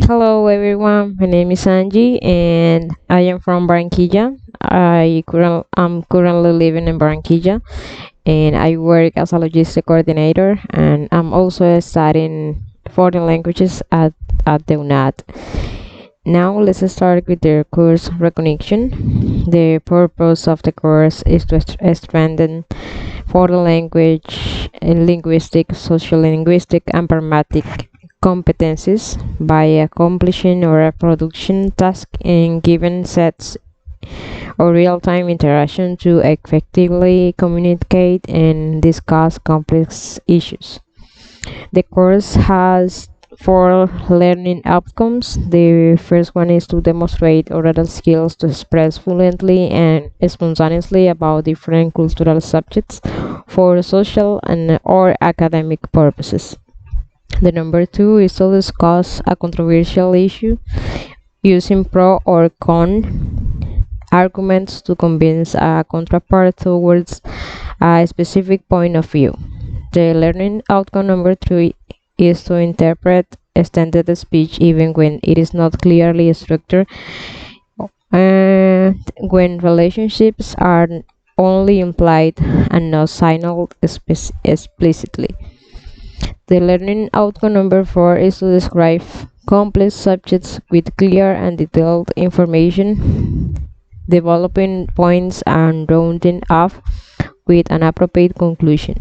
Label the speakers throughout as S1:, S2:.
S1: Hello everyone, my name is Angie and I am from Barranquilla. I'm currently living in Barranquilla and I work as a logistic coordinator and I'm also studying foreign languages at the UNAT. Now let's start with the course recognition. The purpose of the course is to strengthen foreign language, linguistic, social linguistic, and pragmatic competencies by accomplishing or a production task in given sets or real-time interaction to effectively communicate and discuss complex issues. The course has four learning outcomes. The first one is to demonstrate oral skills to express fluently and spontaneously about different cultural subjects for social and or academic purposes. The number two is to discuss a controversial issue using pro or con arguments to convince a counterpart towards a specific point of view. The learning outcome number three is to interpret extended speech even when it is not clearly structured and when relationships are only implied and not signaled explicitly. The learning outcome number four is to describe complex subjects with clear and detailed information, developing points and rounding off with an appropriate conclusion.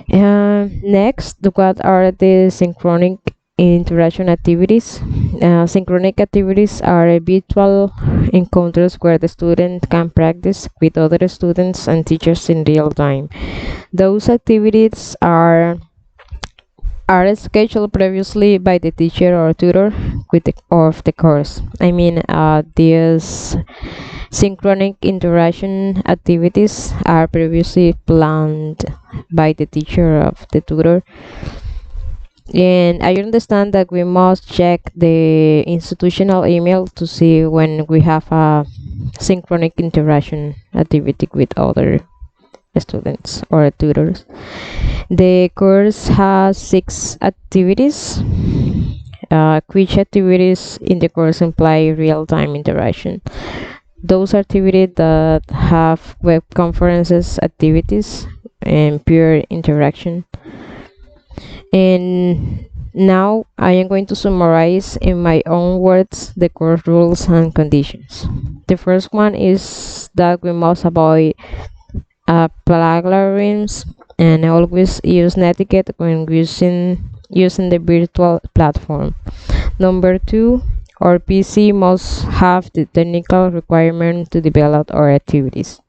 S1: Next, what are the synchronic interaction activities? Synchronic activities are virtual encounters where the student can practice with other students and teachers in real time. Those activities are scheduled previously by the teacher or tutor of the course. These synchronic interaction activities are previously planned by the teacher of the tutor. And I understand that we must check the institutional email to see when we have a synchronic interaction activity with other students or tutors. The course has six activities. Which activities in the course imply real-time interaction? Those activities that have web conferences activities and peer interaction. And now I am going to summarize in my own words the course rules and conditions. The first one is that we must avoid plagiarism and always use Netiquette when using the virtual platform. Number two, our PC must have the technical requirement to develop our activities.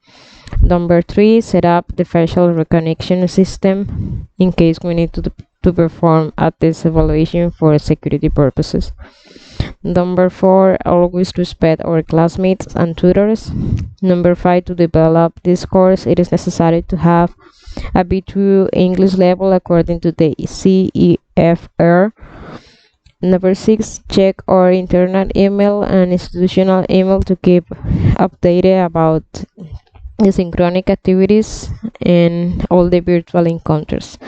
S1: Number three, set up the facial recognition system in case we need to perform a test evaluation for security purposes. Number four, always respect our classmates and tutors. Number five, to develop this course, it is necessary to have a B2 English level according to the CEFR. Number six, check our internal email and institutional email to keep updated about the synchronic activities and all the virtual encounters.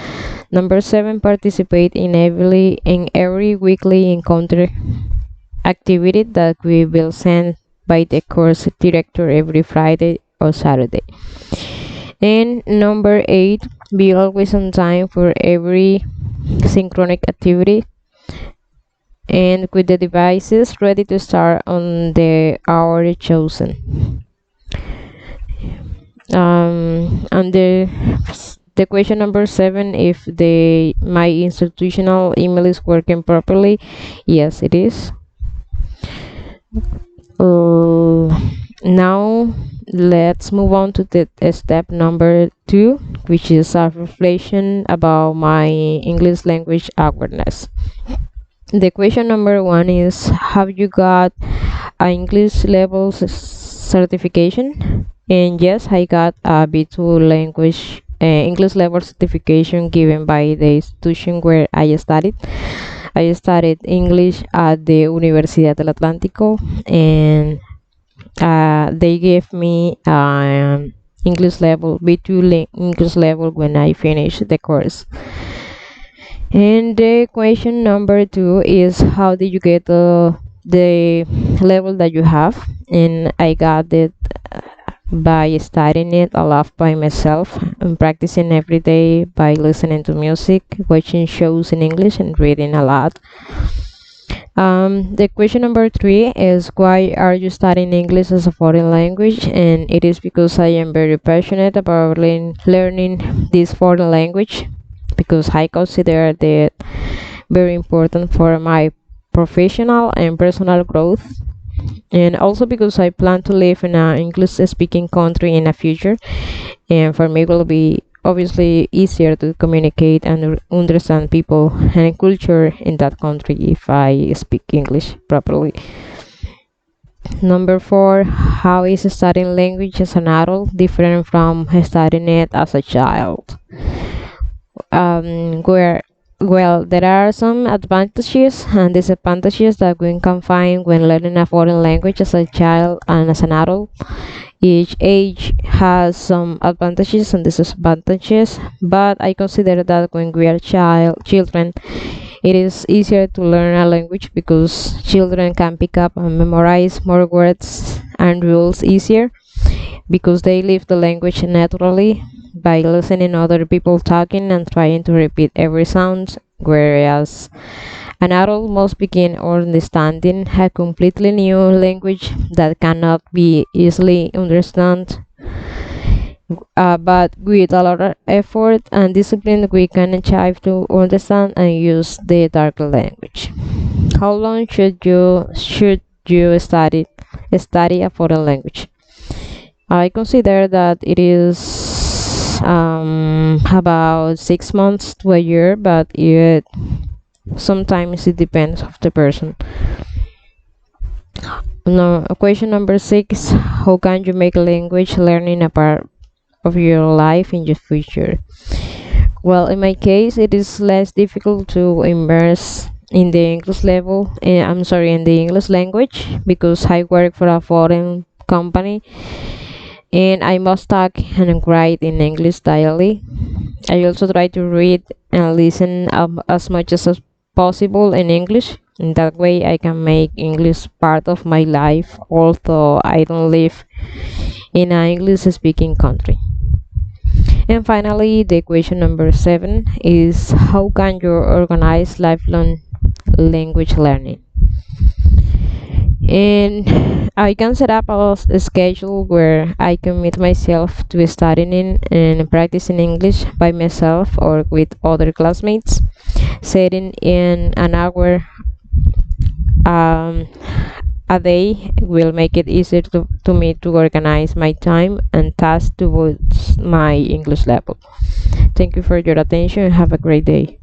S1: Number seven, participate in every weekly encounter activity that we will send by the course director every Friday or Saturday. And number eight, be always on time for every synchronic activity and with the devices ready to start on the hour chosen. And the question number seven, if the my institutional email is working properly, yes, it is. Now let's move on to the step number two, which is a reflection about my English language awareness. The question number one is, have you got an English level certification? And yes, I got a B2 language English level certification given by the institution where I studied. I studied English at the Universidad del Atlántico, and they gave me English level B2 English level when I finished the course. And the question number two is how did you get the level that you have? And I got it by studying it a lot by myself and practicing every day by listening to music, watching shows in English, and reading a lot. The question number three is why are you studying English as a foreign language? And it is because I am very passionate about learning this foreign language because I consider that very important for my professional and personal growth, and also because I plan to live in an English speaking country in the future, and for me it will be obviously easier to communicate and understand people and culture in that country if I speak English properly. Number four, how is studying language as an adult different from studying it as a child? Where well, there are some advantages and disadvantages that we can find when learning a foreign language as a child and as an adult. Each age has some advantages and disadvantages, but I consider that when we are children, it is easier to learn a language because children can pick up and memorize more words and rules easier because they live the language naturally by listening other people talking and trying to repeat every sound, whereas an adult must begin understanding a completely new language that cannot be easily understood. But with a lot of effort and discipline, we can achieve to understand and use the dark language. How long should you study a foreign language? I consider that it is about 6 months to a year, but sometimes it depends of the person. No, question number six: how can you make language learning a part of your life in the future? Well, in my case, it is less difficult to immerse in the English level. I'm sorry, in the English language because I work for a foreign company and I must talk and write in English daily. I also try to read and listen as much as possible in English. In that way, I can make English part of my life, although I don't live in an English speaking country. And finally, the question number seven is how can you organize lifelong language learning? And I can set up a schedule where I commit myself to studying and practicing English by myself or with other classmates. Setting in an hour um, a day will make it easier to me to organize my time and tasks towards my English level. Thank you for your attention and have a great day.